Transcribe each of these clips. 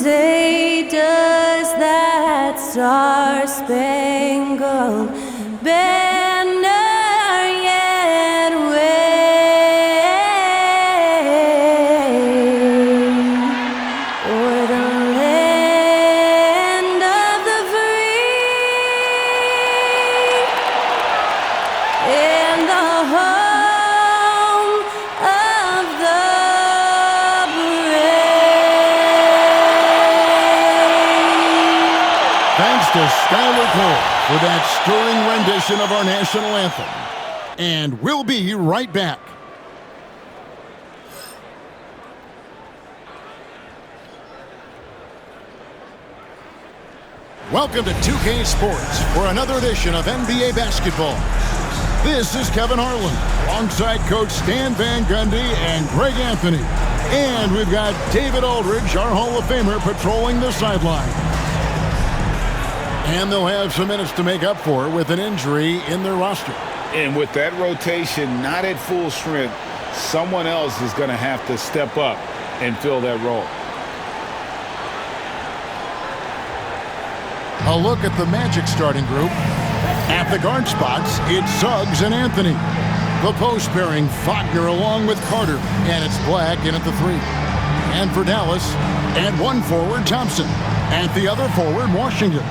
say, does that star-spangled banner yet wave o'er the land of the free and the home of the Thanks to Skylar Cole for that stirring rendition of our national anthem. And we'll be right back. Welcome to 2K Sports for another edition of NBA basketball. This is Kevin Harlan alongside Coach Stan Van Gundy and Greg Anthony. And we've got David Aldridge, our Hall of Famer, patrolling the sideline. And they'll have some minutes to make up for with an injury in their roster. And with that rotation not at full strength, someone else is going to have to step up and fill that role. A look at the Magic starting group. At the guard spots, it's Suggs and Anthony. The post pairing, Wagner along with Carter, and it's Black in at the 3. And for Dallas, at one forward, Thompson. At the other forward, Washington.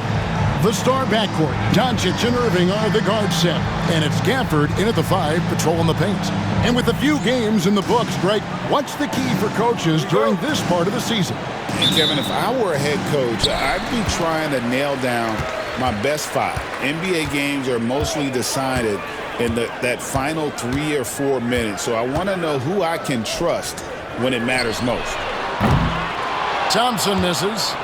The star backcourt, Doncic and Irving are the guard set. And it's Gafford in at the 5, patrolling the paint. And with a few games in the books, Greg, what's the key for coaches during this part of the season? Kevin, if I were a head coach, I'd be trying to nail down my best 5. NBA games are mostly decided in that final 3 or 4 minutes. So I want to know who I can trust when it matters most. Thompson misses.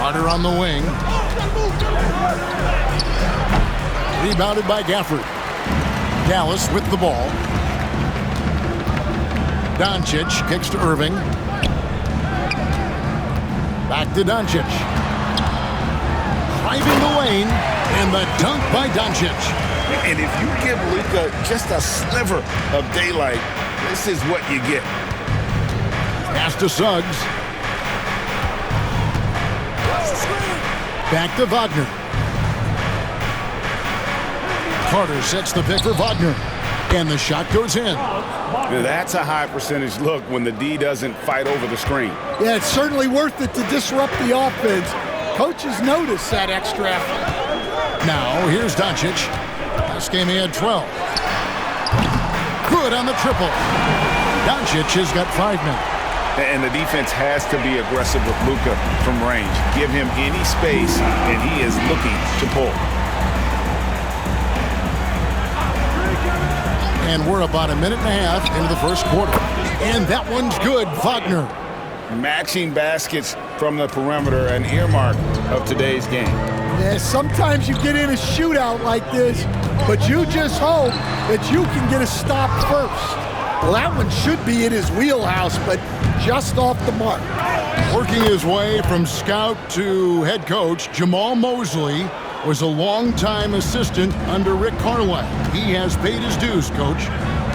Carter on the wing. Rebounded by Gafford. Dallas with the ball. Doncic kicks to Irving. Back to Doncic. Driving the lane, and the dunk by Doncic. And if you give Luka just a sliver of daylight, this is what you get. Pass to Suggs. Back to Wagner. Carter sets the pick for Wagner. And the shot goes in. That's a high percentage look when the D doesn't fight over the screen. Yeah, it's certainly worth it to disrupt the offense. Coaches notice that extra effort. Now, here's Doncic. Last game he had 12. Good on the triple. Doncic has got 5 men. And the defense has to be aggressive with Luka from range. Give him any space, and he is looking to pull. And we're about a minute and a half into the first quarter. And that one's good, Wagner. Matching baskets from the perimeter, an earmark of today's game. Yeah, sometimes you get in a shootout like this, but you just hope that you can get a stop first. Well, that one should be in his wheelhouse, but just off the mark. Working his way from scout to head coach, Jamal Mosley was a longtime assistant under Rick Carlisle. He has paid his dues, Coach.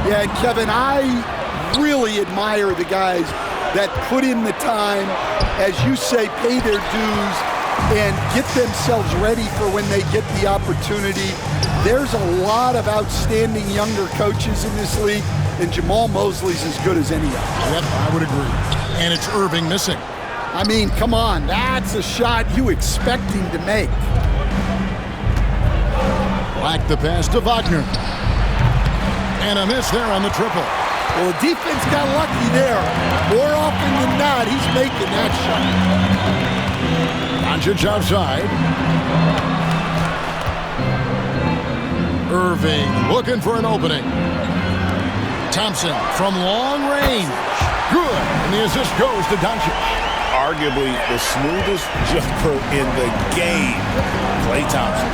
Yeah, and Kevin, I really admire the guys that put in the time, as you say, pay their dues, and get themselves ready for when they get the opportunity. There's a lot of outstanding younger coaches in this league, and Jamal Mosley's as good as any of them. Yep, I would agree. And it's Irving missing. I mean, come on, that's a shot you expect him to make. Black the pass to Wagner. And a miss there on the triple. Well, the defense got lucky there. More often than not, he's making that shot. Doncic outside. Irving looking for an opening. Thompson from long range. Good. And the assist goes to Doncic. Arguably the smoothest jumper in the game, Klay Thompson.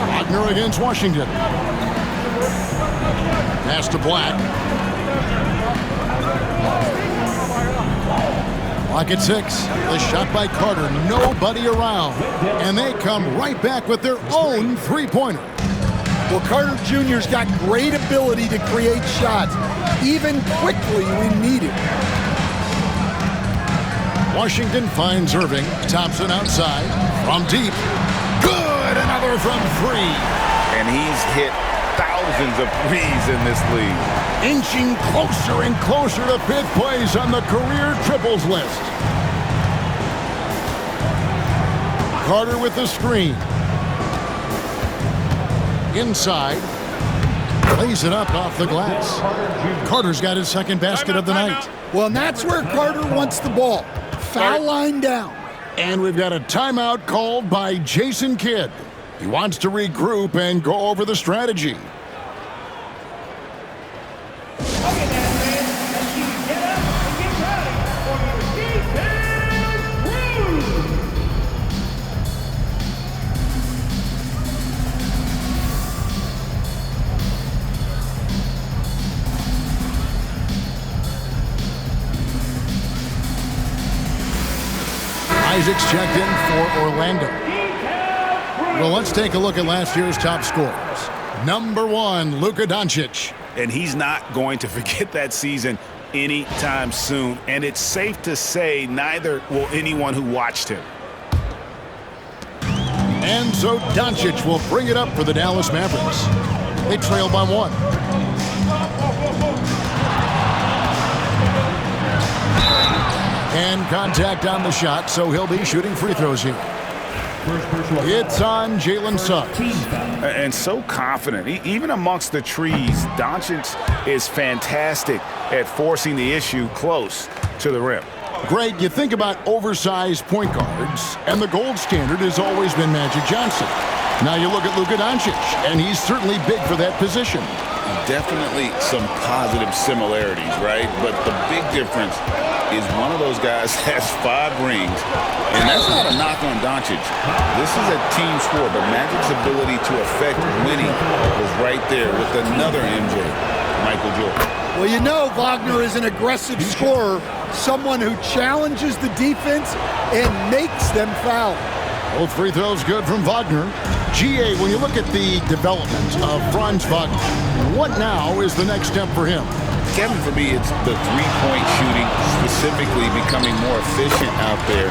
Wagner against Washington. Pass to Black. Black at 6. The shot by Carter. Nobody around. And they come right back with their own three-pointer. Well, Carter Jr.'s got great ability to create shots, even quickly when needed. Washington finds Irving. Thompson outside. From deep. Good! Another from 3. And he's hit thousands of threes in this league. Inching closer and closer to 5th place on the career triples list. Carter with the screen. Inside. Plays it up off the glass. Carter's got his second basket of the night. Well, and that's where Carter wants the ball. Foul line down. And we've got a timeout called by Jason Kidd. He wants to regroup and go over the strategy. Isaac's checked in for Orlando. Well, let's take a look at last year's top scorers. Number 1, Luka Doncic. And he's not going to forget that season anytime soon. And it's safe to say neither will anyone who watched him. And so Doncic will bring it up for the Dallas Mavericks. They trail by 1. And contact on the shot, so he'll be shooting free throws here. It's on Jalen Suggs. And so confident. Even amongst the trees, Doncic is fantastic at forcing the issue close to the rim. Greg, you think about oversized point guards, and the gold standard has always been Magic Johnson. Now you look at Luka Doncic, and he's certainly big for that position. Definitely some positive similarities, right? But the big difference is one of those guys has 5 rings, and that's not a knock on Doncic. This is a team sport, but Magic's ability to affect winning was right there with another MJ, Michael Jordan. Well, you know Wagner is an aggressive scorer, someone who challenges the defense and makes them foul. Both free throws good from Wagner. GA, when you look at the development of Franz Wagner, what now is the next step for him? Kevin, for me, it's the three-point shooting, specifically becoming more efficient out there.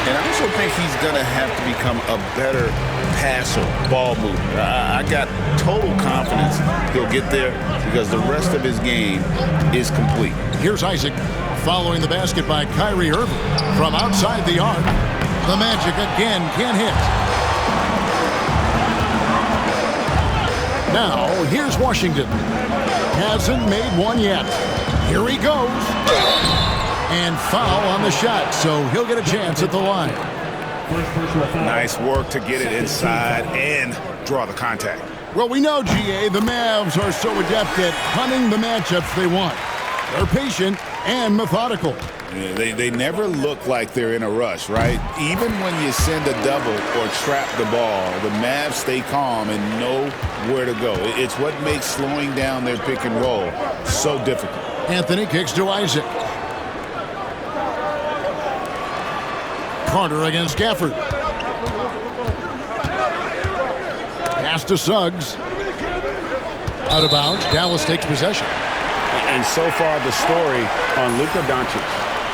And I also think he's going to have to become a better passer, ball mover. I got total confidence he'll get there because the rest of his game is complete. Here's Isaac following the basket by Kyrie Irving from outside the arc. The Magic again can't hit. Now, here's Washington. Hasn't made one yet. Here he goes. And foul on the shot, so he'll get a chance at the line. Nice work to get it inside and draw the contact. Well, we know, GA, the Mavs are so adept at hunting the matchups they want. They're patient and methodical. Yeah, they never look like they're in a rush, right? Even when you send a double or trap the ball, the Mavs stay calm and know where to go. It's what makes slowing down their pick and roll so difficult. Anthony kicks to Isaac. Carter against Gafford. Pass to Suggs. Out of bounds. Dallas takes possession. And so far the story on Luka Doncic.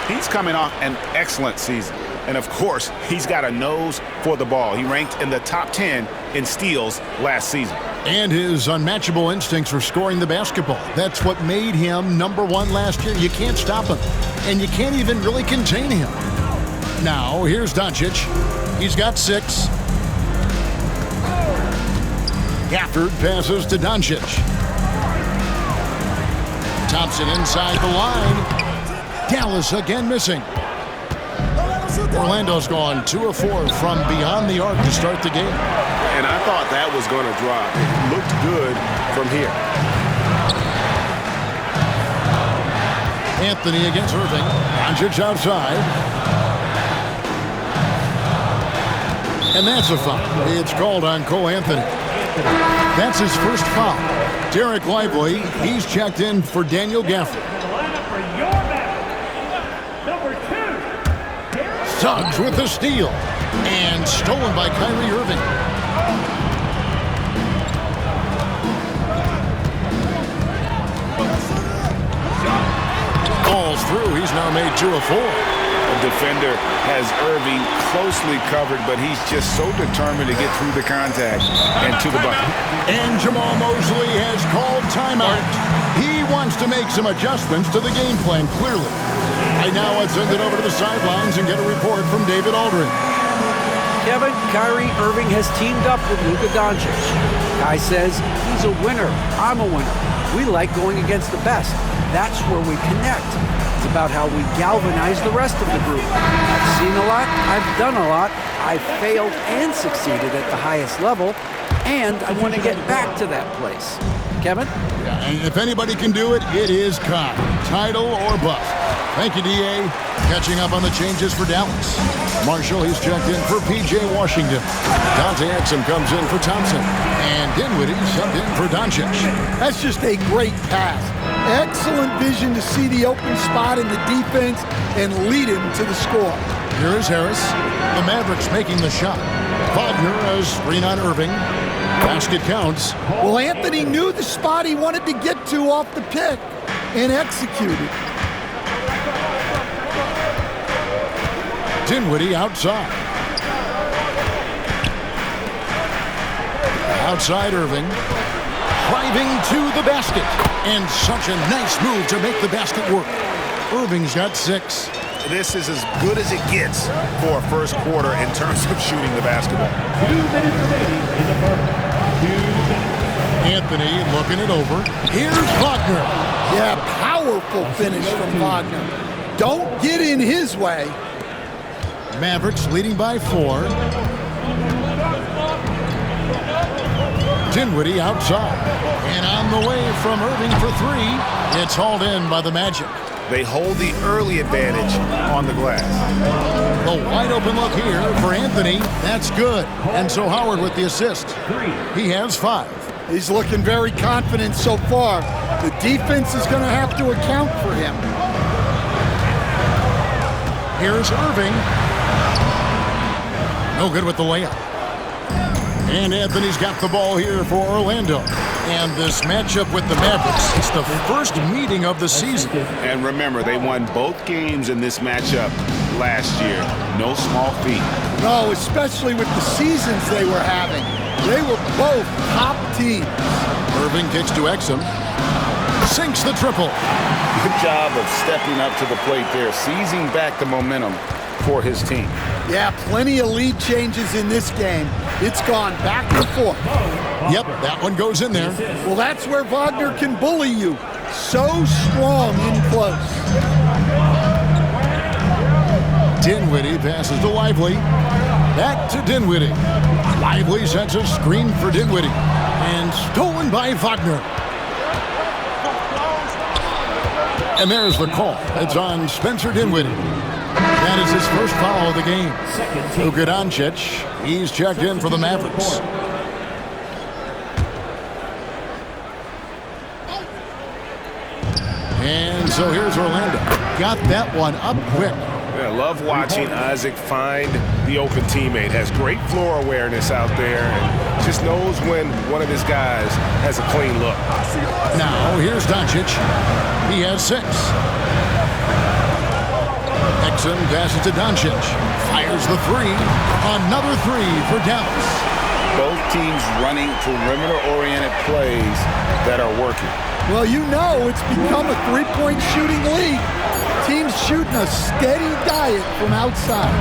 He's coming off an excellent season. And of course, he's got a nose for the ball. He ranked in the top 10 in steals last season. And his unmatchable instincts for scoring the basketball. That's what made him #1 last year. You can't stop him. And you can't even really contain him. Now, here's Doncic. He's got 6. Gafford passes to Doncic. Thompson inside the line. Dallas again missing. Orlando's gone 2 of 4 from beyond the arc to start the game. And I thought that was going to drop. It looked good from here. Anthony against Irving. Doncic outside. And that's a foul. It's called on Cole Anthony. That's his first foul. Derek Lively, he's checked in for Daniel Gafford. Suggs with the steal. And stolen by Kyrie Irving. falls through. He's now made 2 of 4. The defender has Irving closely covered, but he's just so determined to get through the contact and to the bucket. And Jamal Mosley has called timeout. He wants to make some adjustments to the game plan, clearly. Right now, let's send it over to the sidelines and get a report from David Aldridge. Kevin, Kyrie Irving has teamed up with Luka Doncic. Guy says he's a winner. I'm a winner. We like going against the best. That's where we connect. It's about how we galvanize the rest of the group. I've seen a lot. I've done a lot. I've failed and succeeded at the highest level, and I want to get back to that place. Kevin? Yeah, and if anybody can do it, it is Kai. Title or bust. Thank you, D.A. Catching up on the changes for Dallas. Marshall, he's checked in for P.J. Washington. Dante Exum comes in for Thompson. And Dinwiddie subbed in for Doncic. That's just a great pass. Excellent vision to see the open spot in the defense and lead him to the score. Here is Harris. The Mavericks making the shot. Wagner has screen on Irving. Basket counts. Well, Anthony knew the spot he wanted to get to off the pick and executed. Dinwiddie outside. Outside Irving. Driving to the basket. And such a nice move to make the basket work. Irving's got 6. This is as good as it gets for a first quarter in terms of shooting the basketball. 2 minutes remaining in the first. Anthony looking it over. Here's Wagner. Yeah, powerful finish from Wagner. Don't get in his way. Mavericks leading by 4. Dinwiddie outside. And on the way from Irving for 3. It's hauled in by the Magic. They hold the early advantage on the glass. The wide open look here for Anthony. That's good. And so Howard with the assist. He has 5. He's looking very confident so far. The defense is going to have to account for him. Here's Irving. No good with the layup. And Anthony's got the ball here for Orlando. And this matchup with the Mavericks, it's the first meeting of the season. And remember, they won both games in this matchup last year. No small feat. No, especially with the seasons they were having. They were both top teams. Irving kicks to Exum. Sinks the triple. Good job of stepping up to the plate there, seizing back the momentum for his team. Yeah, plenty of lead changes in this game. It's gone back and forth. Yep, that one goes in there. Well, that's where Wagner can bully you. So strong in close. Dinwiddie passes to Lively. Back to Dinwiddie. Lively sets a screen for Dinwiddie. And stolen by Wagner. And there's the call. It's on Spencer Dinwiddie. That is his first foul of the game. Luka Doncic, he's checked in for the Mavericks. And so here's Orlando. Got that one up quick. Yeah, love watching Isaac find the open teammate. Has great floor awareness out there and just knows when one of his guys has a clean look. Now here's Doncic. He has 6. Exum passes to Doncic. Fires the 3. Another 3 for Dallas. Both teams running perimeter-oriented plays that are working. Well, you know it's become a three-point shooting league. Teams shooting a steady diet from outside.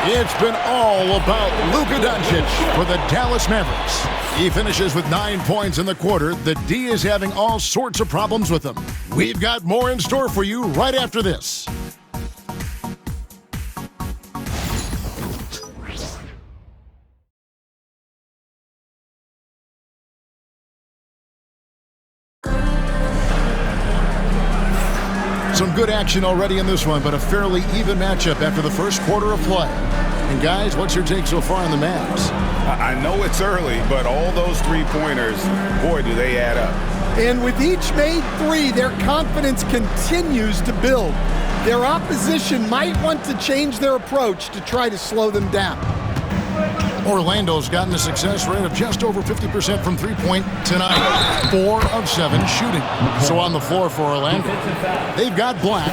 It's been all about Luka Doncic for the Dallas Mavericks. He finishes with 9 points in the quarter. The D is having all sorts of problems with him. We've got more in store for you right after this. Some good action already in this one, but a fairly even matchup after the first quarter of play. And guys, what's your take so far on the Mavs? I know it's early, but all those three-pointers, boy, do they add up. And with each made 3, their confidence continues to build. Their opposition might want to change their approach to try to slow them down. Orlando's gotten a success rate of just over 50% from three-point tonight. 4 of 7 shooting. So on the floor for Orlando, they've got Black,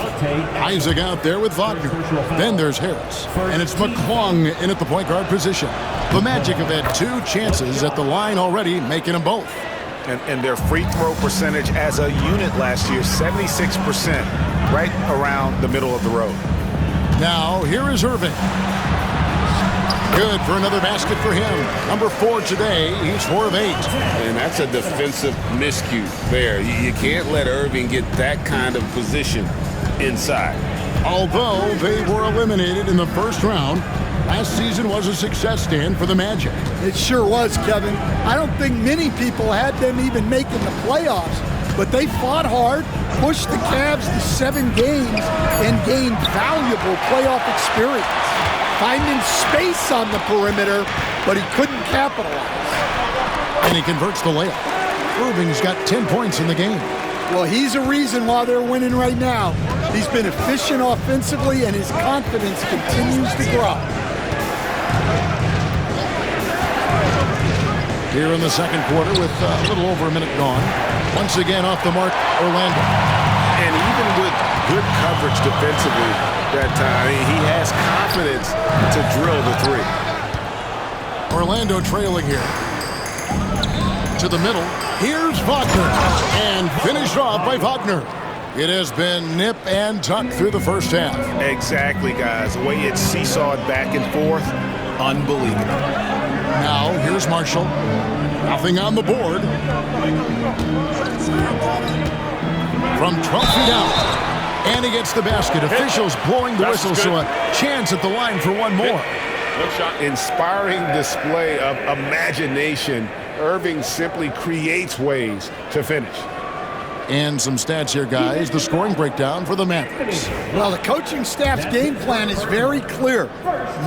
Isaac out there with Wagner. Then there's Harris, and it's McClung in at the point guard position. The Magic have had 2 chances at the line already, making them both. And their free throw percentage as a unit last year, 76%, right around the middle of the road. Now, here is Irving. Good for another basket for him. Number 4 today. He's 4 of 8. And that's a defensive miscue there. You can't let Irving get that kind of position inside. Although they were eliminated in the first round, last season was a success stand for the Magic. It sure was, Kevin. I don't think many people had them even making the playoffs, but they fought hard, pushed the Cavs to 7 games, and gained valuable playoff experience. Finding space on the perimeter, but he couldn't capitalize. And he converts the layup. Irving's got 10 points in the game. Well, he's a reason why they're winning right now. He's been efficient offensively, and his confidence continues to grow. Here in the second quarter with a little over a minute gone. Once again off the mark, Orlando. And even with good coverage defensively that time, he has confidence to drill the 3. Orlando trailing here. To the middle. Here's Wagner. And finished off by Wagner. It has been nip and tuck through the first half. Exactly, guys. The way it seesawed back and forth, unbelievable. Now, here's Marshall. Nothing on the board. From 12 feet out. And he gets the basket. Officials blowing the whistle, so a chance at the line for one more. Inspiring display of imagination. Irving simply creates ways to finish. And some stats here, guys. The scoring breakdown for the Mavericks. Well, the coaching staff's game plan is very clear.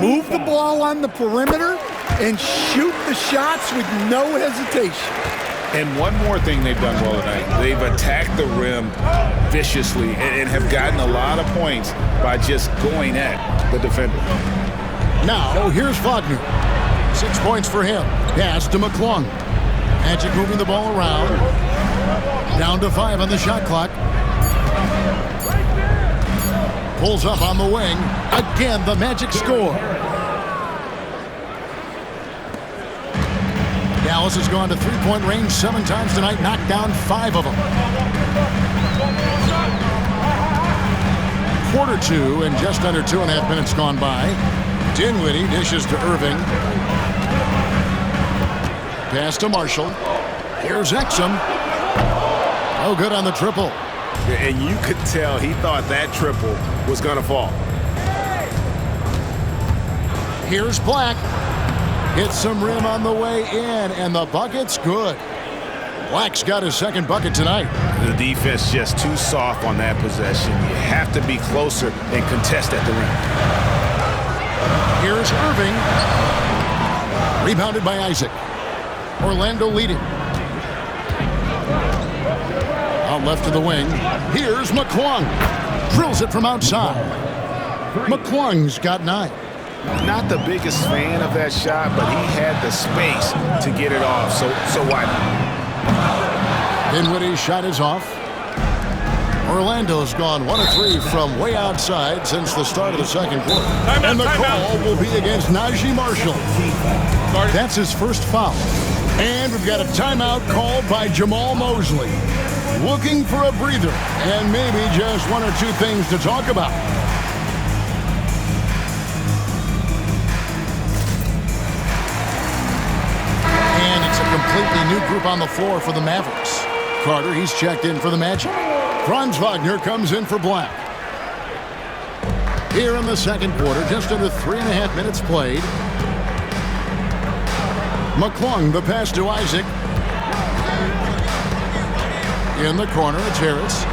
Move the ball on the perimeter and shoot the shots with no hesitation. And one more thing they've done well tonight. They've attacked the rim viciously and have gotten a lot of points by just going at the defender. Now, here's Wagner. 6 points for him. Pass to McClung. Magic moving the ball around. Down to 5 on the shot clock. Pulls up on the wing. Again, the Magic score. Dallas has gone to three-point range 7 times tonight, knocked down 5 of them. Quarter 2 and just under 2.5 minutes gone by. Dinwiddie dishes to Irving. Pass to Marshall. Here's Exum. Oh, good on the triple. And you could tell he thought that triple was going to fall. Here's Black. Hits some rim on the way in, and the bucket's good. Black's got his second bucket tonight. The defense just too soft on that possession. You have to be closer and contest at the rim. Here's Irving. Rebounded by Isaac. Orlando leading. Out left to the wing. Here's McClung. Drills it from outside. McClung's got 9. Not the biggest fan of that shot, but he had the space to get it off, so why not? Dinwiddie's shot is off. Orlando's gone 1 of 3 from way outside since the start of the second quarter. And the call will be against Najee Marshall. That's his first foul. And we've got a timeout called by Jamal Mosley. Looking for a breather and maybe just 1 or 2 things to talk about. Completely new group on the floor for the Mavericks. Carter, he's checked in for the Magic. Franz Wagner comes in for Black. Here in the second quarter, just under 3.5 minutes played. McClung, the pass to Isaac. In the corner, it's Harris.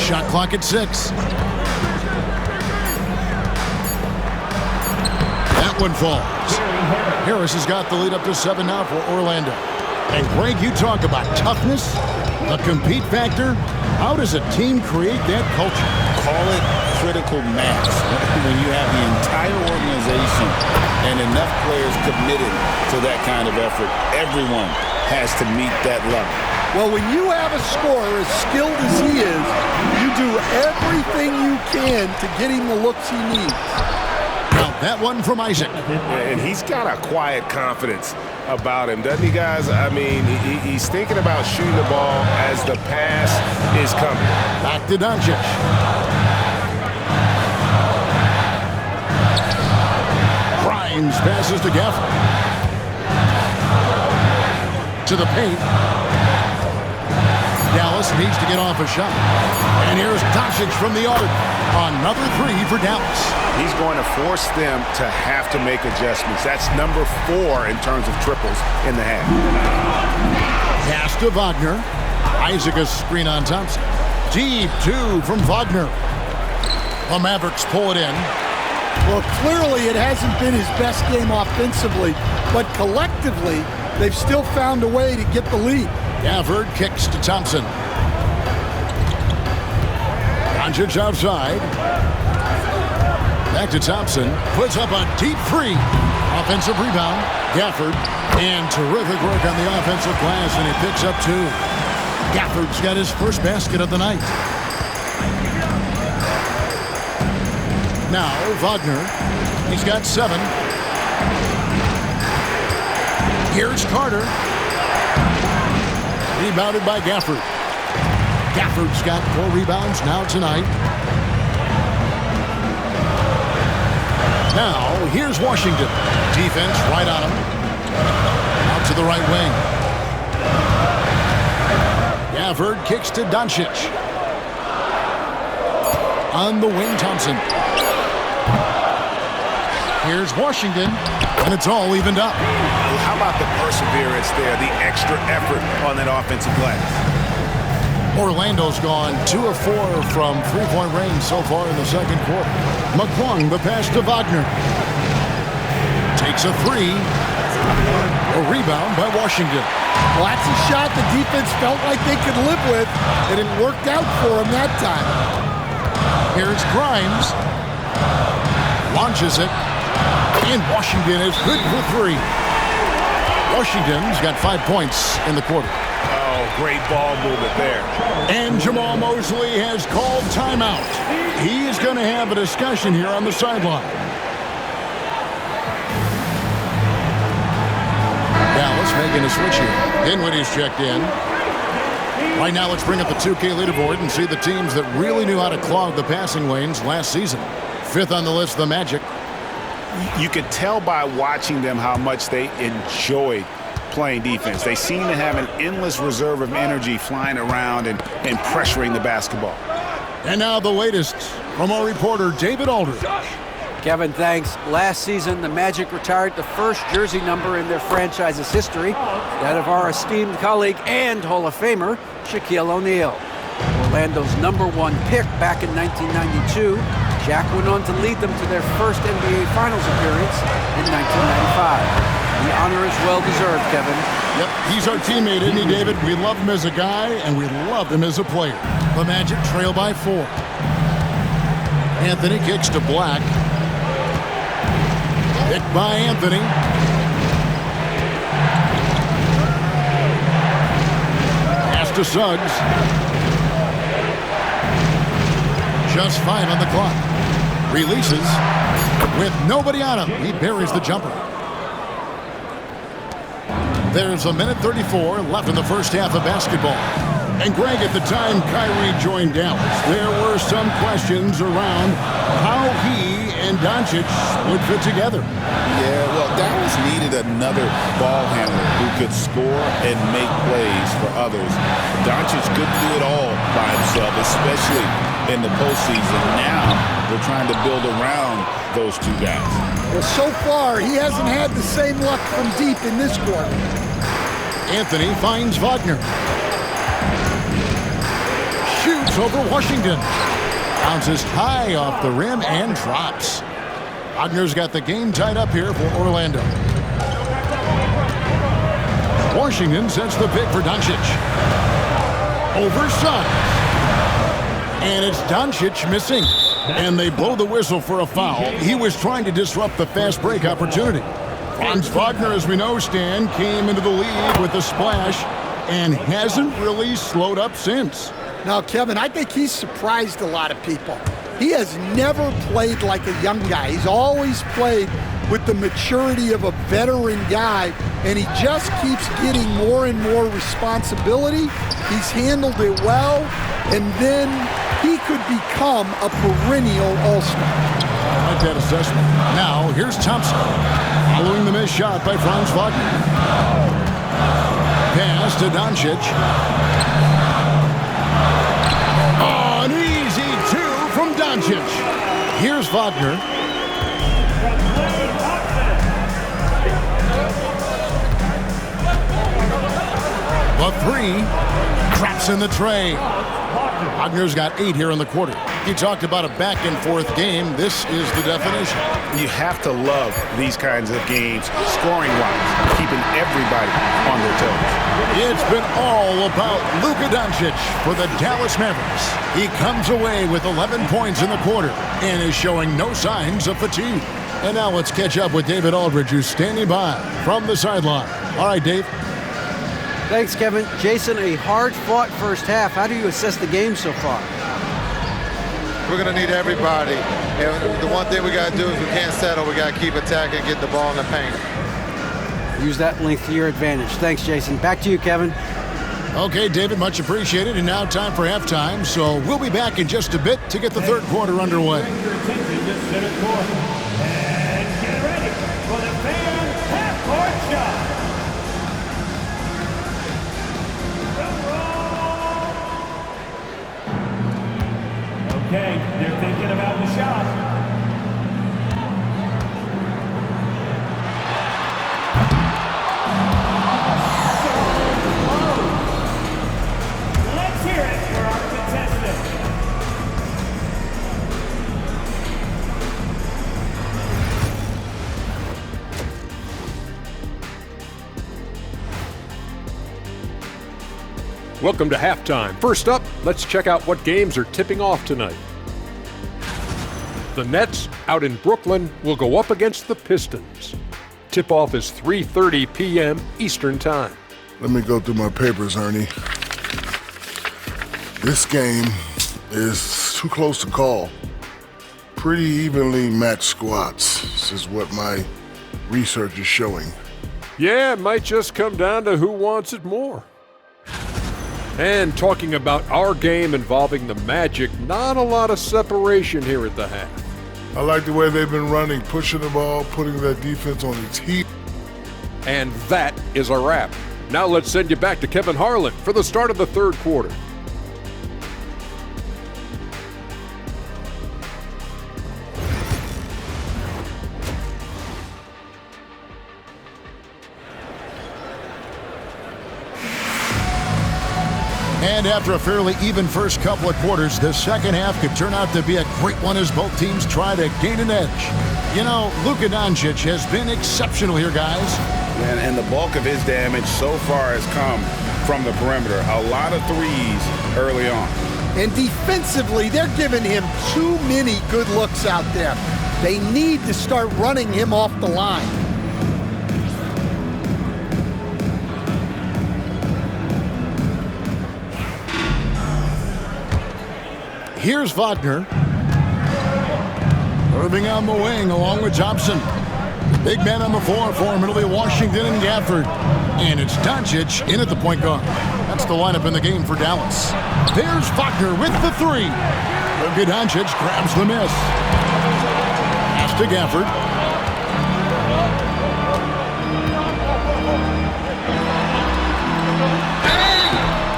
Shot clock at 6. That one falls. Harris has got the lead up to 7 now for Orlando. And Greg, you talk about toughness, the compete factor. How does a team create that culture? Call it critical mass. When you have the entire organization and enough players committed to that kind of effort. Everyone has to meet that level. Well, when you have a scorer as skilled as he is, you do everything you can to get him the looks he needs. Now that one from Isaac. And he's got a quiet confidence about him, doesn't he, guys? I mean, he's thinking about shooting the ball as the pass is coming. Back to Doncic. Grimes passes to Gafford. To the paint. Dallas needs to get off a shot. And here's Doncic from the arc. Another three for Dallas. He's going to force them to have to make adjustments. That's number 4 in terms of triples in the half. Pass to Wagner. Isaac a screen on Thompson. Deep 2 from Wagner. The Mavericks pull it in. Well, clearly it hasn't been his best game offensively, but collectively, they've still found a way to get the lead. Gafford kicks to Thompson. Doncic outside. Back to Thompson. Puts up a deep 3. Offensive rebound. Gafford. And terrific work on the offensive glass, and he picks up 2. Gafford's got his first basket of the night. Now, Wagner. He's got 7. Here's Carter. Rebounded by Gafford. Gafford's got 4 rebounds now tonight. Now, here's Washington. Defense right on him. Out to the right wing. Gafford kicks to Doncic. On the wing, Thompson. Here's Washington, and it's all evened up. How about the perseverance there, the extra effort on that offensive glass? Orlando's gone 2 of 4 from three-point range so far in the second quarter. McClung, the pass to Wagner. Takes a 3. A rebound by Washington. Well, that's a shot the defense felt like they could live with, and it worked out for them that time. Here's Grimes. Launches it. And Washington is good for 3. Washington's got 5 points in the quarter. Oh, great ball movement there. And Jamal Mosley has called timeout. He is going to have a discussion here on the sideline. Dallas making a switch here. Dinwiddie's checked in. Right now, let's bring up the 2K leaderboard and see the teams that really knew how to clog the passing lanes last season. 5th on the list, the Magic. You could tell by watching them how much they enjoyed playing defense. They seem to have an endless reserve of energy flying around and pressuring the basketball. And now the latest from our reporter, David Aldridge. Kevin, thanks. Last season, the Magic retired the first jersey number in their franchise's history, that of our esteemed colleague and Hall of Famer, Shaquille O'Neal. Orlando's #1 pick back in 1992, Shaq went on to lead them to their first NBA Finals appearance in 1995. The honor is well-deserved, Kevin. Yep, he's our teammate, isn't he, David? We love him as a guy, and we love him as a player. The Magic trail by 4. Anthony kicks to Black. Picked by Anthony. Pass to Suggs. Just 5 on the clock. Releases with nobody on him. He buries the jumper. There's a minute 34 left in the first half of basketball. And Greg, at the time Kyrie joined Dallas, there were some questions around how he and Doncic would fit together. Yeah, well, Dallas needed another ball handler who could score and make plays for others. Doncic couldn't do it all by himself, especially in the postseason. Now they're trying to build around those 2 guys. Well, so far, he hasn't had the same luck from deep in this quarter. Anthony finds Wagner. Shoots over Washington. Bounces high off the rim and drops. Wagner's got the game tied up here for Orlando. Washington sets the pick for Doncic. Over Suggs. And it's Doncic missing. And they blow the whistle for a foul. He was trying to disrupt the fast break opportunity. Franz Wagner, as we know, Stan, came into the lead with a splash and hasn't really slowed up since. Now, Kevin, I think he's surprised a lot of people. He has never played like a young guy. He's always played with the maturity of a veteran guy, and he just keeps getting more and more responsibility. He's handled it well, and then he could become a perennial all-star. I like that assessment. Now, here's Thompson, following the missed shot by Franz Wagner. Pass to Doncic. Oh, an easy two from Doncic. Here's Wagner. The three traps in the tray. Wagner's got 8 here in the quarter. You talked about a back-and-forth game. This is the definition. You have to love these kinds of games, scoring-wise, keeping everybody on their toes. It's been all about Luka Doncic for the Dallas Mavericks. He comes away with 11 points in the quarter and is showing no signs of fatigue. And now let's catch up with David Aldridge, who's standing by from the sideline. All right, Dave. Thanks, Kevin. Jason, a hard-fought first half. How do you assess the game so far? We're going to need everybody. And the one thing we got to do is we can't settle. We got to keep attacking and get the ball in the paint. Use that length to your advantage. Thanks, Jason. Back to you, Kevin. Okay, David, much appreciated. And now time for halftime. So we'll be back in just a bit to get the third quarter underway. And get ready for the fan half-court shot. Okay, they're thinking about the shot. Let's hear it for our contestant. Welcome to halftime. First up, let's check out what games are tipping off tonight. The Nets out in Brooklyn will go up against the Pistons. Tip-off is 3:30 p.m. Eastern Time. Let me go through my papers, Ernie. This game is too close to call. Pretty evenly matched squads. This is what my research is showing. Yeah, it might just come down to who wants it more. And talking about our game involving the Magic, not a lot of separation here at the half. I like the way they've been running, pushing the ball, putting that defense on its heat. And that is a wrap. Now let's send you back to Kevin Harlan for the start of the third quarter. And after a fairly even first couple of quarters, the second half could turn out to be a great one as both teams try to gain an edge. You know, Luka Doncic has been exceptional here, guys. And the bulk of his damage so far has come from the perimeter. A lot of threes early on. And defensively, they're giving him too many good looks out there. They need to start running him off the line. Here's Wagner. Irving on the wing along with Thompson. The big man on the floor for him. It'll be Washington and Gafford. And it's Doncic in at the point guard. That's the lineup in the game for Dallas. There's Wagner with the three. Luka Doncic grabs the miss. Pass to Gafford.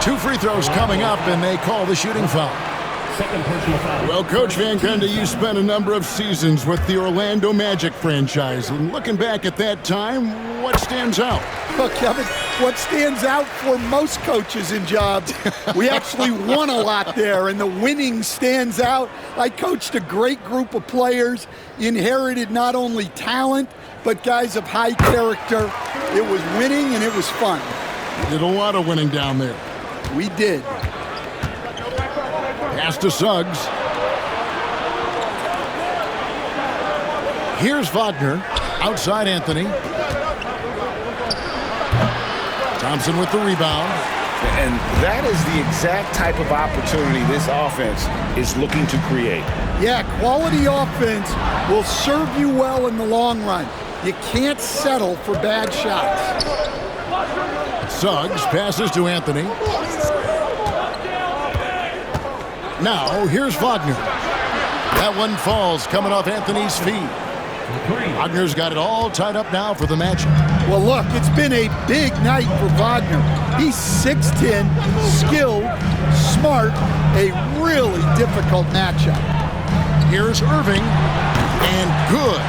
Two free throws coming up, and they call the shooting foul. Second personal foul. Well, Coach Van Gundy, you spent a number of seasons with the Orlando Magic franchise. And looking back at that time, what stands out? Well, Kevin, what stands out for most coaches in jobs, we actually won a lot there, and the winning stands out. I coached a great group of players, inherited not only talent, but guys of high character. It was winning, and it was fun. You did a lot of winning down there. We did. Pass to Suggs. Here's Wagner. Outside Anthony. Thompson with the rebound. And that is the exact type of opportunity this offense is looking to create. Yeah, quality offense will serve you well in the long run. You can't settle for bad shots. Suggs passes to Anthony. Now, here's Wagner. That one falls coming off Anthony's feet. Wagner's got it all tied up now for the match. Well, look, it's been a big night for Wagner. He's 6'10", skilled, smart, a really difficult matchup. Here's Irving, and good,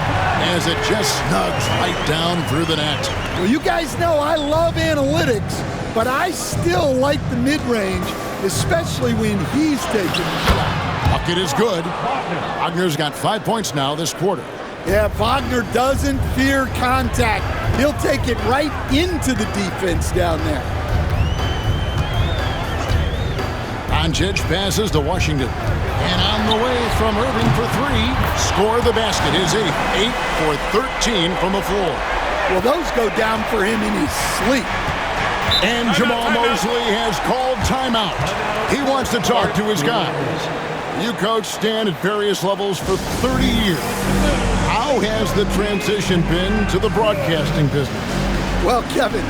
as it just snugs right down through the net. Well, you guys know I love analytics, but I still like the mid-range, especially when he's taking the shot. Bucket is good. Wagner's got 5 points now this quarter. Yeah, Wagner doesn't fear contact. He'll take it right into the defense down there. Doncic passes to Washington. And on the way from Irving for three. Score the basket. His 8 for 13 from the floor. Well, those go down for him in his sleep. And Jamal Mosley has called timeout. He wants to talk to his guys. You coach Stan at various levels for 30 years. How has the transition been to the broadcasting business? Well, Kevin,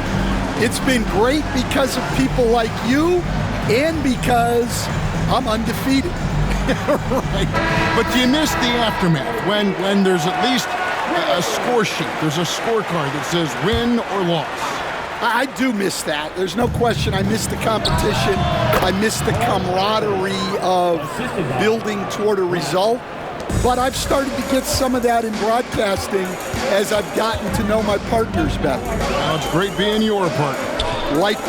it's been great because of people like you and because I'm undefeated. Right. But you miss the aftermath when there's at least a score sheet. There's a scorecard that says win or loss. I do miss that. There's no question. I miss the competition. I miss the camaraderie of building toward a result. But I've started to get some of that in broadcasting as I've gotten to know my partners better. Well, it's great being your partner. Likewise.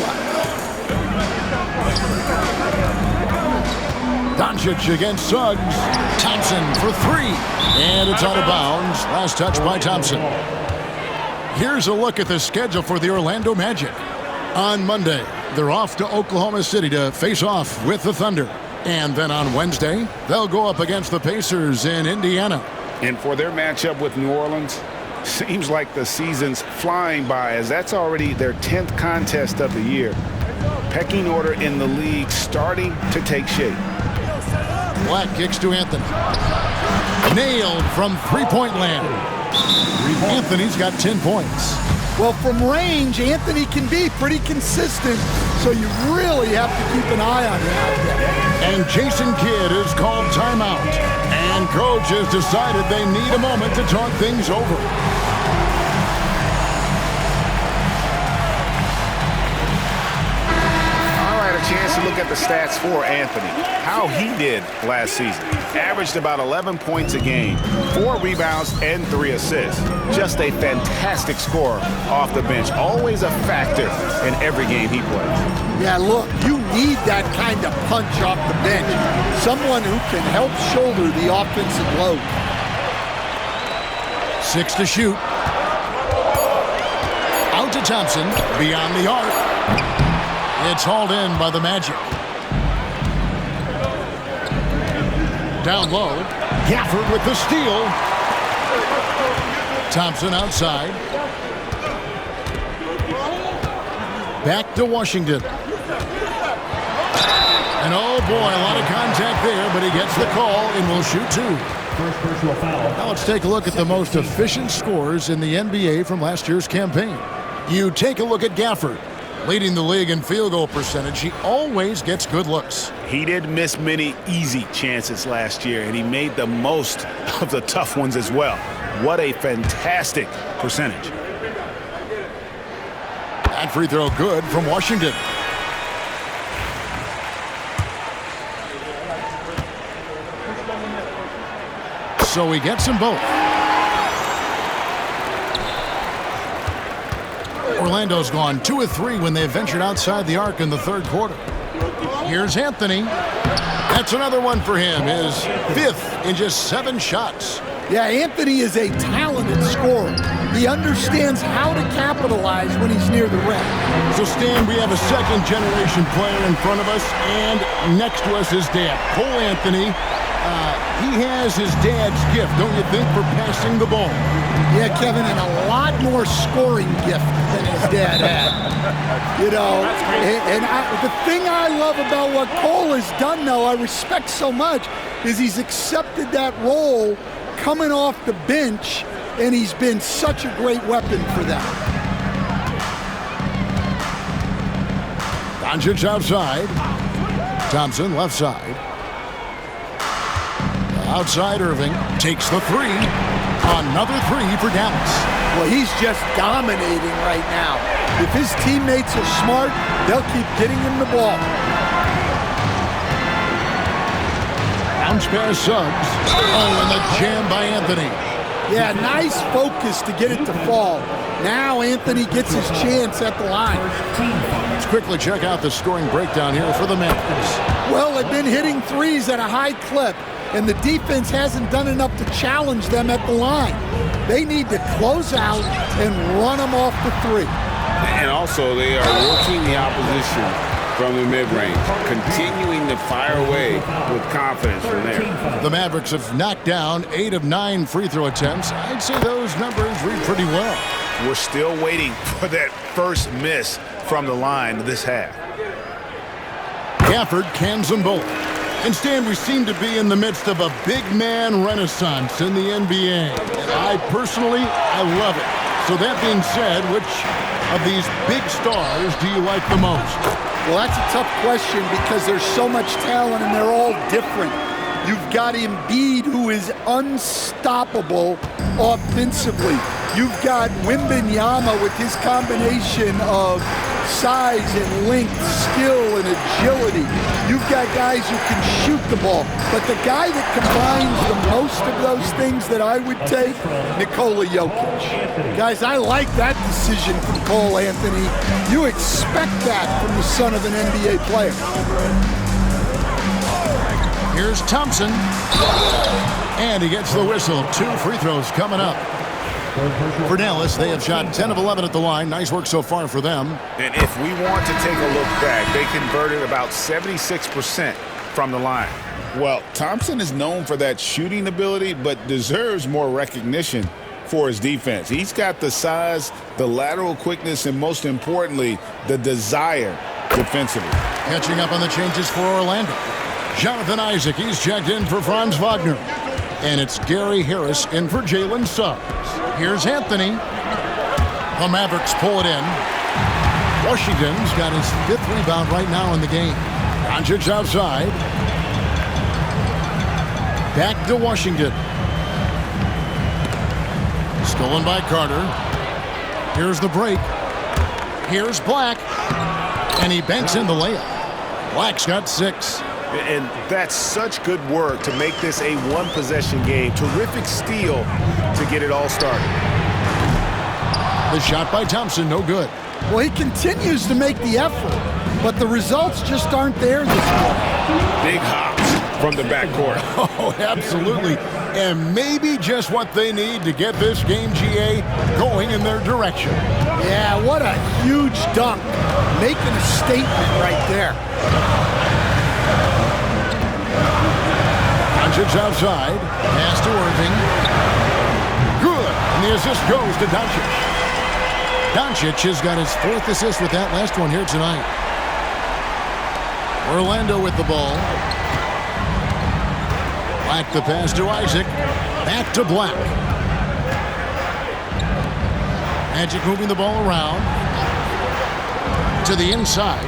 Doncic against Suggs. Thompson for three. And it's out of bounds. Last touch by Thompson. Here's a look at the schedule for the Orlando Magic. On Monday, they're off to Oklahoma City to face off with the Thunder. And then on Wednesday, they'll go up against the Pacers in Indiana. And for their matchup with New Orleans, seems like the season's flying by, as that's already their 10th contest of the year. Pecking order in the league starting to take shape. Black kicks to Anthony. Nailed from three-point land. Anthony's got 10 points. Well, from range, Anthony can be pretty consistent, so you really have to keep an eye on him out there. And Jason Kidd is called timeout. And coach has decided they need a moment to talk things over. All right, a chance to look at the stats for Anthony. How he did last season. Averaged about 11 points a game, 4 rebounds, and 3 assists. Just a fantastic scorer off the bench. Always a factor in every game he plays. Yeah, look, you need that kind of punch off the bench. Someone who can help shoulder the offensive load. 6 to shoot. Out to Thompson, beyond the arc. It's hauled in by the Magic. Down low, Gafford with the steal. Thompson outside. Back to Washington. And oh boy, a lot of contact there, but he gets the call and will shoot two. First personal foul. Now let's take a look at the most efficient scorers in the NBA from last year's campaign. You take a look at Gafford. Leading the league in field goal percentage, he always gets good looks. He did miss many easy chances last year, and he made the most of the tough ones as well. What a fantastic percentage. That free throw good from Washington. So he gets them both. Orlando's gone 2 of 3 when they ventured outside the arc in the third quarter. Here's Anthony. That's another one for him. His 5th in just 7 shots. Yeah, Anthony is a talented scorer. He understands how to capitalize when he's near the rim. So, Stan, we have a second-generation player in front of us, and next to us is dad, Cole Anthony. He has his dad's gift, don't you think, for passing the ball? Yeah, Kevin, and a lot more scoring gift than his dad had. You know, the thing I love about what Cole has done, though, I respect so much, is he's accepted that role coming off the bench, and he's been such a great weapon for them. Doncic outside. Thompson left side. Outside Irving takes the three. Another three for Dallas. Well, he's just dominating right now. If his teammates are smart, they'll keep getting him the ball. Bounce pass Suggs. Oh, and the jam by Anthony. Yeah, nice focus to get it to fall. Now Anthony gets his chance at the line. Let's quickly check out the scoring breakdown here for the Mavericks. Well, they've been hitting threes at a high clip, and the defense hasn't done enough to challenge them at the line. They need to close out and run them off the three. And also, they are working the opposition from the mid-range, continuing to fire away with confidence from there. The Mavericks have knocked down 8 of 9 free throw attempts. I'd say those numbers read pretty well. We're still waiting for that first miss from the line this half. Gafford cans them both. And Stan, we seem to be in the midst of a big man renaissance in the NBA. And I love it. So that being said, which of these big stars do you like the most? Well, that's a tough question because there's so much talent and they're all different. You've got Embiid, who is unstoppable offensively. You've got Wembanyama with his combination of size and length, skill and agility. You've got guys who can shoot the ball. But the guy that combines the most of those things that I would take, Nikola Jokic. Guys, I like that decision from Cole Anthony. You expect that from the son of an NBA player. Here's Thompson. And he gets the whistle. 2 free throws coming up. For Dallas, they have shot 10 of 11 at the line. Nice work so far for them. And if we want to take a look back, they converted about 76% from the line. Well, Thompson is known for that shooting ability, but deserves more recognition for his defense. He's got the size, the lateral quickness, and most importantly, the desire defensively. Catching up on the changes for Orlando. Jonathan Isaac, he's checked in for Franz Wagner. And it's Gary Harris in for Jalen Suggs. Here's Anthony. The Mavericks pull it in. Washington's got his 5th rebound right now in the game. Doncic outside. Back to Washington. Stolen by Carter. Here's the break. Here's Black. And he banks in the layup. Black's got 6. And that's such good work to make this a one-possession game. Terrific steal to get it all started. The shot by Thompson, no good. Well, he continues to make the effort, but the results just aren't there this morning. Big hops from the backcourt. Oh, absolutely. And maybe just what they need to get this game, GA, going in their direction. Yeah, what a huge dunk. Making a statement right there. Doncic outside. Pass to Irving. Good. And the assist goes to Doncic. Doncic has got his 4th assist with that last one here tonight. Orlando with the ball. Black the pass to Isaac. Back to Black. Magic moving the ball around. To the inside.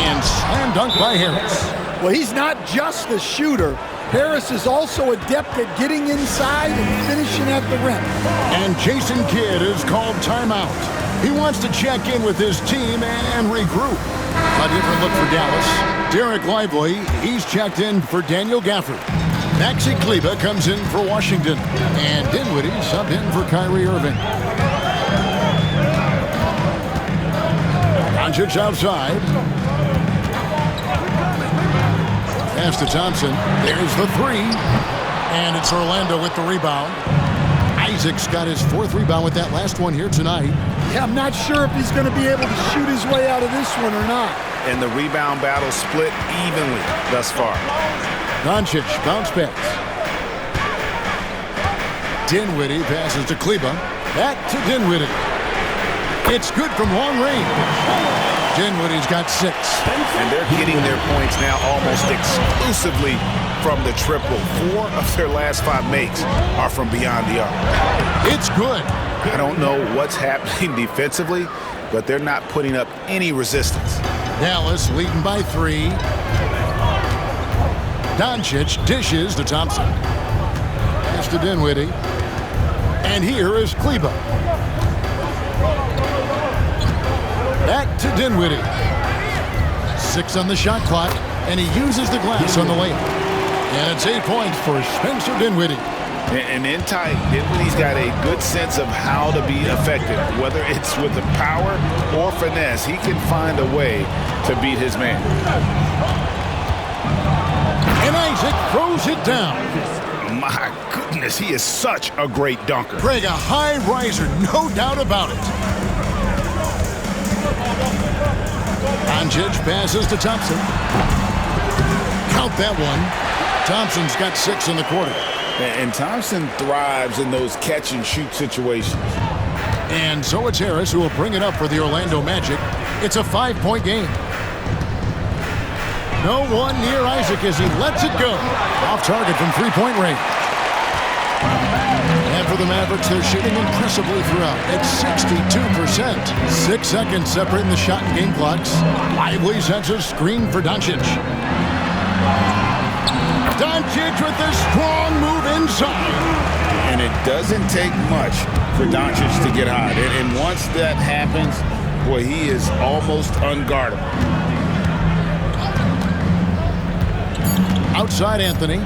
And slam dunk by Harris. Well, he's not just a shooter. Harris is also adept at getting inside and finishing at the rim. And Jason Kidd is called timeout. He wants to check in with his team and regroup. A different look for Dallas. Derek Lively, he's checked in for Daniel Gafford. Maxi Kleber comes in for Washington. And Dinwiddie subbed in for Kyrie Irving. Doncic outside. Pass to Thompson. There's the 3. And it's Orlando with the rebound. Isaac's got his 4th rebound with that last one here tonight. Yeah, I'm not sure if he's going to be able to shoot his way out of this one or not. And the rebound battle split evenly thus far. Doncic, bounce pass. Dinwiddie passes to Kleba. Back to Dinwiddie. It's good from long range. Dinwiddie's got 6. And they're getting their points now almost exclusively from the triple. 4 of their last 5 makes are from beyond the arc. It's good. I don't know what's happening defensively, but they're not putting up any resistance. Dallas leading by 3. Doncic dishes to Thompson. Pass to Dinwiddie. And here is Kleba. Back to Dinwiddie. 6 on the shot clock, and he uses the glass on the layup. And it's 8 points for Spencer Dinwiddie. And in tight, Dinwiddie's got a good sense of how to be effective. Whether it's with the power or finesse, he can find a way to beat his man. And Isaac throws it down. My goodness, he is such a great dunker. Greg, a high riser, no doubt about it. Doncic passes to Thompson. Count that one. Thompson's got 6 in the quarter. And Thompson thrives in those catch-and-shoot situations. And so it's Harris who will bring it up for the Orlando Magic. It's a 5-point game. No one near Isaac as he lets it go. Off target from 3-point range. And for the Mavericks, they're shooting impressively throughout at 62%. 6 seconds separating the shot and game clocks. Lively sets a screen for Doncic. Doncic with a strong move inside. And it doesn't take much for Doncic to get hot. And once that happens, boy, he is almost unguardable. Outside Anthony.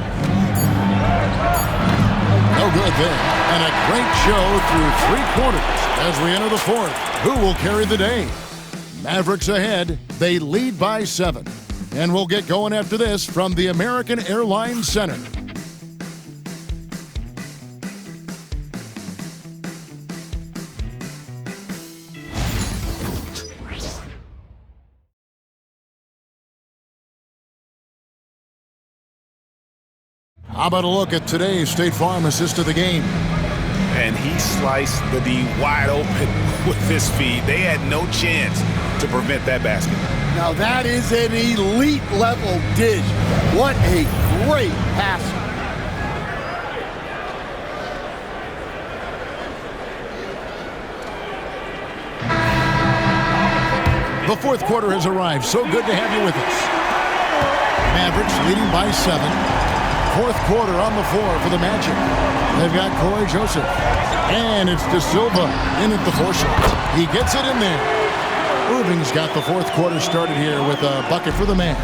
No good there. And a great show through 3 quarters as we enter the 4th. Who will carry the day? Mavericks ahead. They lead by 7. And we'll get going after this from the American Airlines Center. How about a look at today's State Farm assist of the game? And he sliced the D wide open with his feed. They had no chance to prevent that basket. Now that is an elite level dish. What a great passer. The 4th quarter has arrived. So good to have you with us. Mavericks leading by 7. 4th quarter on the floor for the Magic. They've got Corey Joseph. And it's De Silva in at the 4 shot. He gets it in there. Irving's got the 4th quarter started here with a bucket for the Mavs.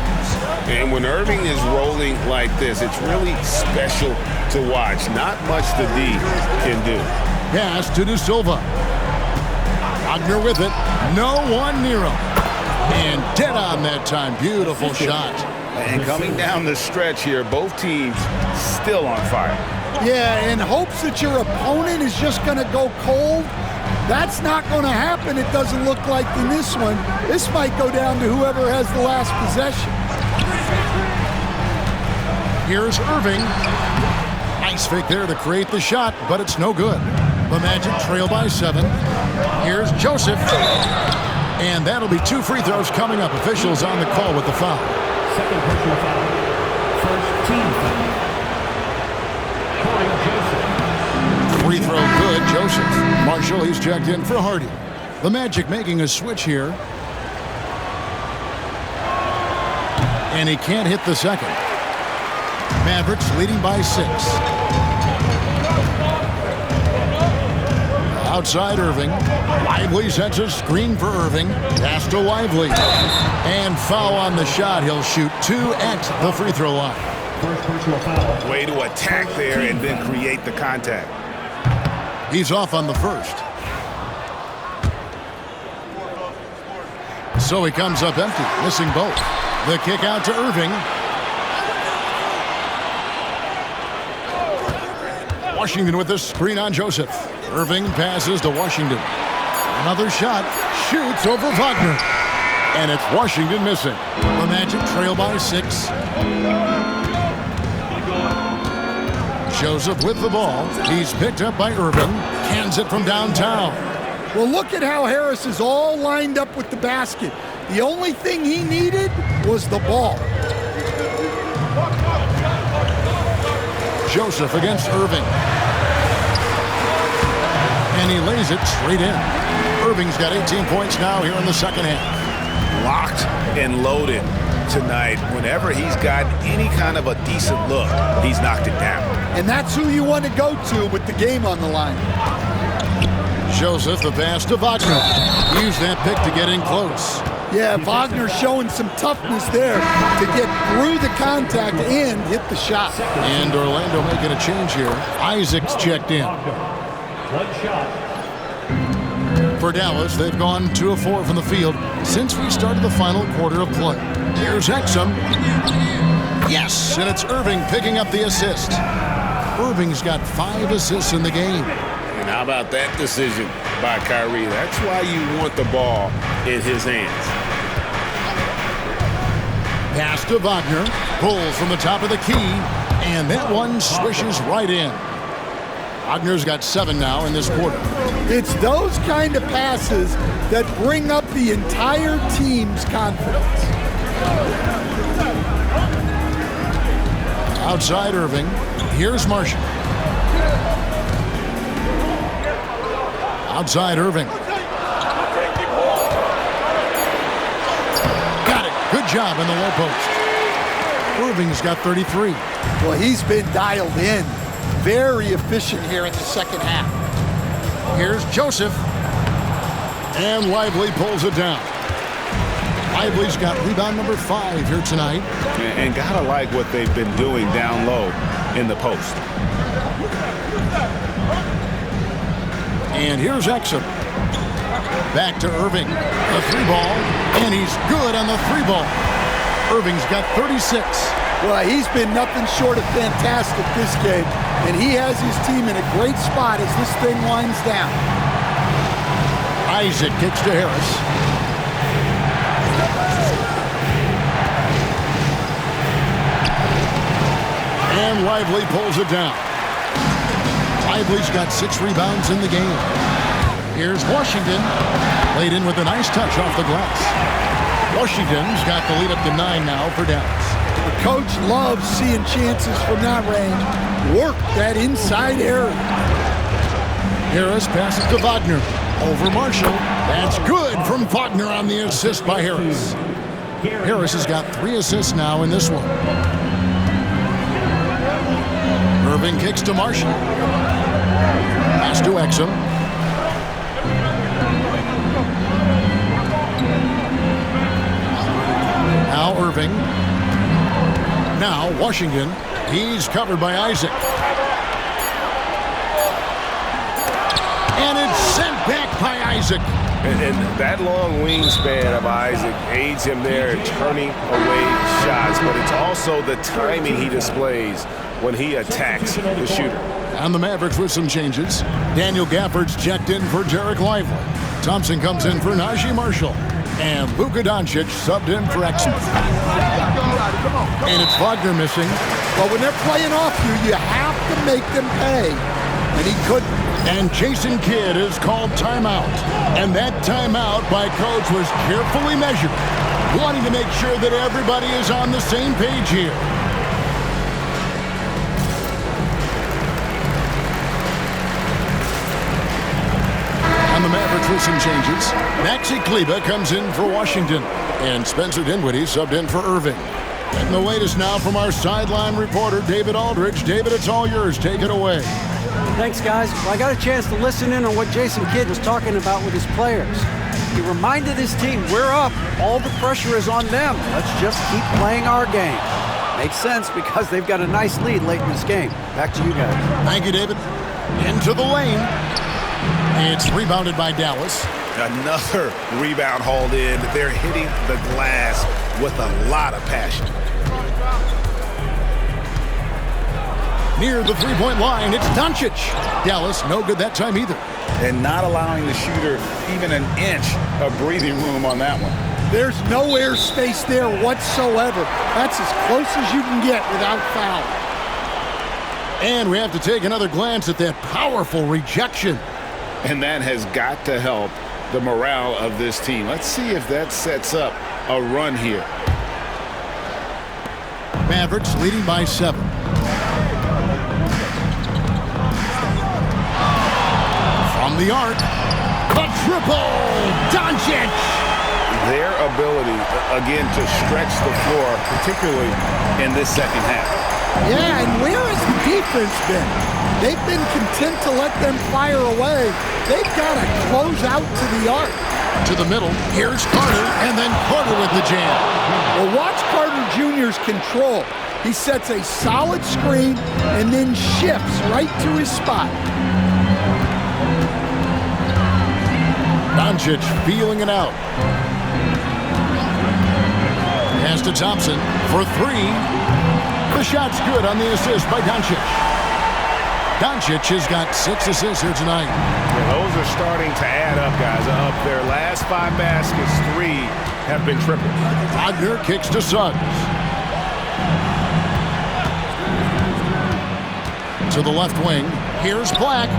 And when Irving is rolling like this, it's really special to watch. Not much the D can do. Pass to De Silva. Wagner with it. No one near him. And dead on that time. Beautiful shot. And coming down the stretch here, both teams still on fire. Yeah, in hopes that your opponent is just going to go cold. That's not going to happen, it doesn't look like in this one. This might go down to whoever has the last possession. Here's Irving. Nice fake there to create the shot, but it's no good. The Magic trail by 7. Here's Joseph. And that'll be 2 free throws coming up. Officials on the call with the foul. Second personal foul. First team foul. Corey Joseph. Free throw good, Joseph. Marshall, he's checked in for Hardy. The Magic making a switch here. And he can't hit the second. Mavericks leading by 6. Outside Irving. Lively sets a screen for Irving. Pass to Lively. And foul on the shot. He'll shoot 2 at the free throw line. First personal foul. Way to attack there and then create the contact. He's off on the first. So he comes up empty, missing both. The kick out to Irving. Washington with the screen on Joseph. Irving passes to Washington. Another shot. Shoots over Wagner. And it's Washington missing. The Magic trail by 6. Joseph with the ball. He's picked up by Irving. Hands it from downtown. Well, look at how Harris is all lined up with the basket. The only thing he needed was the ball. Joseph against Irving. And he lays it straight in. Irving's got 18 points now here in the second half. Locked and loaded tonight. Whenever he's got any kind of a decent look, he's knocked it down. And that's who you want to go to with the game on the line. Joseph, the pass to Wagner. Use that pick to get in close. Yeah, Wagner showing some toughness there to get through the contact and hit the shot. And Orlando making a change here. Isaac's checked in. One shot. For Dallas, they've gone 2 of 4 from the field since we started the final quarter of play. Here's Exum. Yes, and it's Irving picking up the assist. Irving's got 5 assists in the game. And how about that decision by Kyrie? That's why you want the ball in his hands. Pass to Wagner. Pulls from the top of the key. And that one swishes right in. Wagner's got 7 now in this quarter. It's those kind of passes that bring up the entire team's confidence. Outside Irving. Here's Marshall. Outside Irving. Got it. Good job in the low post. Irving's got 33. Well, he's been dialed in. Very efficient here in the second half. Here's Joseph. And Lively pulls it down. Lively's got rebound number 5 here tonight. And gotta like what they've been doing down low in the post. And here's Exum. Back to Irving. The 3-ball. And he's good on the 3-ball. Irving's got 36. Well, he's been nothing short of fantastic this game. And he has his team in a great spot as this thing winds down. Isaac kicks to Harris. And Lively pulls it down. Lively's got 6 rebounds in the game. Here's Washington. Laid in with a nice touch off the glass. Washington's got the lead up to 9 now for Dallas. The coach loves seeing chances from that range. Work that inside area. Harris passes to Wagner. Over Marshall. That's good from Wagner on the assist by Harris. Harris has got 3 assists now in this one. Irving kicks to Marshall. Pass to Exum. Now Irving. Now Washington. He's covered by Isaac. And it's sent back by Isaac. And that long wingspan of Isaac aids him there in turning away shots, but it's also the timing he displays when he attacks the shooter. And the Mavericks with some changes. Daniel Gafford's checked in for Derek Lively. Thompson comes in for Najee Marshall. And Luka Doncic subbed in for Exum. And it's Wagner missing. But when they're playing off you have to make them pay. And he couldn't. And Jason Kidd is called timeout. And that timeout by coach was carefully measured, wanting to make sure that everybody is on the same page here. And the Mavericks with some changes. Maxi Kleber comes in for Washington. And Spencer Dinwiddie subbed in for Irving. And the latest now from our sideline reporter, David Aldridge. David, it's all yours. Take it away. Thanks, guys. Well, I got a chance to listen in on what Jason Kidd was talking about with his players. He reminded his team, we're up. All the pressure is on them. Let's just keep playing our game. Makes sense because they've got a nice lead late in this game. Back to you guys. Thank you, David. Into the lane. It's rebounded by Dallas. Another rebound hauled in. They're hitting the glass with a lot of passion. Near the three-point line, it's Doncic. Dallas, no good that time either. And not allowing the shooter even an inch of breathing room on that one. There's no air space there whatsoever. That's as close as you can get without foul. And we have to take another glance at that powerful rejection. And that has got to help the morale of this team. Let's see if that sets up a run here. Mavericks leading by 7. From the arc, a triple, Doncic! Their ability, again, to stretch the floor, particularly in this second half. Yeah, and where has the defense been? They've been content to let them fire away. They've got to close out to the arc. To the middle, here's Carter, and then Carter with the jam. Well, watch Carter Jr.'s control. He sets a solid screen and then shifts right to his spot. Doncic feeling it out. Pass to Thompson for 3. The shot's good on the assist by Doncic. Doncic has got 6 assists here tonight. Yeah, those are starting to add up, guys. Of their last 5 baskets, 3 have been triples. Wagner kicks to Suggs. To the left wing. Here's Black.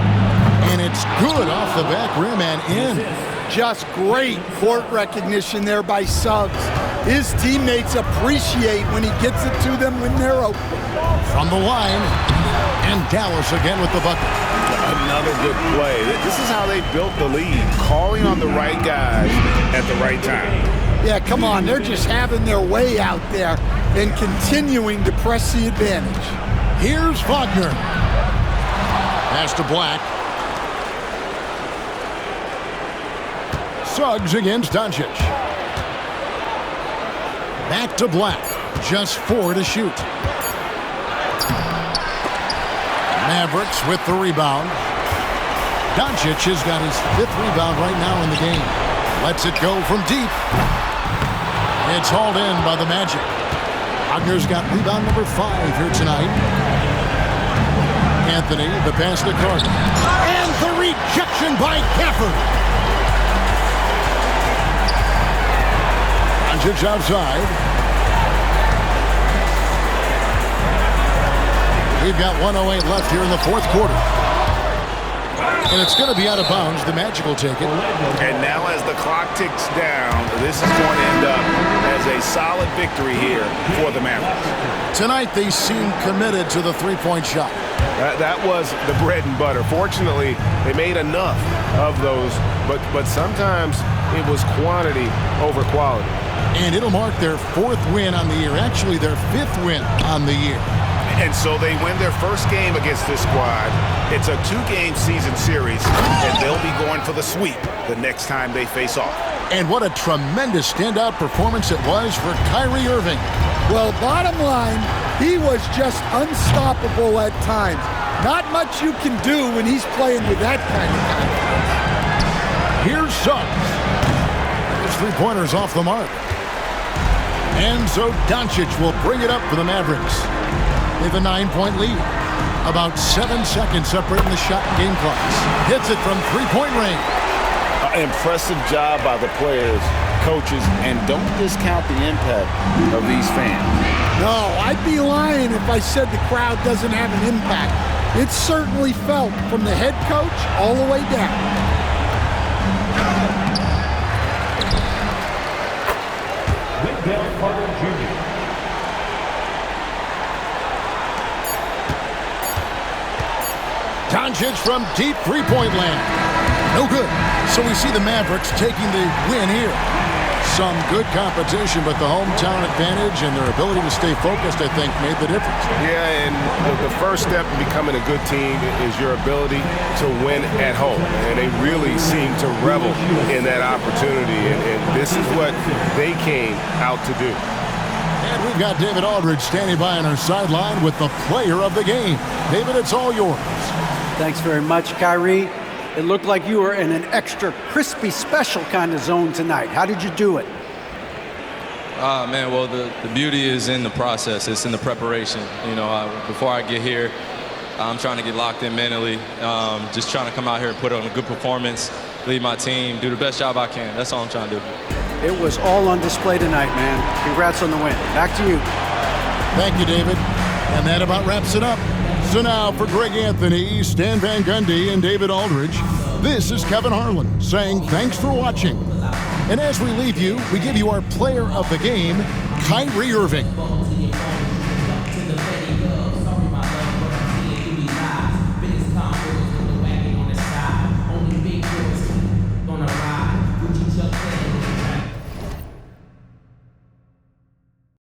And it's good off the back rim and in. Just great court recognition there by Suggs. His teammates appreciate when he gets it to them when they're open. From the line, and Dallas again with the bucket. Another good play. This is how they built the lead, calling on the right guys at the right time. Yeah, come on. They're just having their way out there and continuing to press the advantage. Here's Wagner. Pass to Black. Suggs against Doncic. Back to Black. Just 4 to shoot. Mavericks with the rebound. Doncic has got his 5th rebound right now in the game. Lets it go from deep. It's hauled in by the Magic. Wagner's got rebound number 5 here tonight. Anthony, the pass to Carter. And the rejection by Gafford. Doncic outside. We've got 1:08 left here in the 4th quarter. And it's going to be out of bounds. The Magic will take it. And now as the clock ticks down, this is going to end up as a solid victory here for the Mavericks. Tonight they seem committed to the 3-point shot. That was the bread and butter. Fortunately, they made enough of those, but sometimes it was quantity over quality. And it'll mark their 4th win on the year. Actually, their 5th win on the year. And so they win their first game against this squad. It's a 2-game season series, and they'll be going for the sweep the next time they face off. And what a tremendous standout performance it was for Kyrie Irving. Well, bottom line, he was just unstoppable at times. Not much you can do when he's playing with that kind of confidence. Here's Suggs. His 3-pointer's off the mark. And so Doncic will bring it up for the Mavericks. They have a 9-point lead. About 7 seconds separating the shot and game clocks. Hits it from 3-point range. Impressive job by the players, coaches, and don't discount the impact of these fans. No, I'd be lying if I said the crowd doesn't have an impact. It's certainly felt from the head coach all the way down. Carter Jr. Doncic from deep 3-point land. No good. So we see the Mavericks taking the win here. Some good competition, but the hometown advantage and their ability to stay focused, I think, made the difference. Yeah, and the first step in becoming a good team is your ability to win at home. And they really seem to revel in that opportunity. And this is what they came out to do. And we've got David Aldridge standing by on our sideline with the player of the game. David, it's all yours. Thanks very much, Kyrie. It looked like you were in an extra crispy special kind of zone tonight. How did you do it? Man, well, the beauty is in the process. It's in the preparation. You know, before I get here, I'm trying to get locked in mentally. Just trying to come out here and put on a good performance, lead my team, do the best job I can. That's all I'm trying to do. It was all on display tonight, man. Congrats on the win. Back to you. Thank you, David. And that about wraps it up. So now for Greg Anthony, Stan Van Gundy, and David Aldridge, this is Kevin Harlan saying thanks for watching. And as we leave you, we give you our player of the game, Kyrie Irving.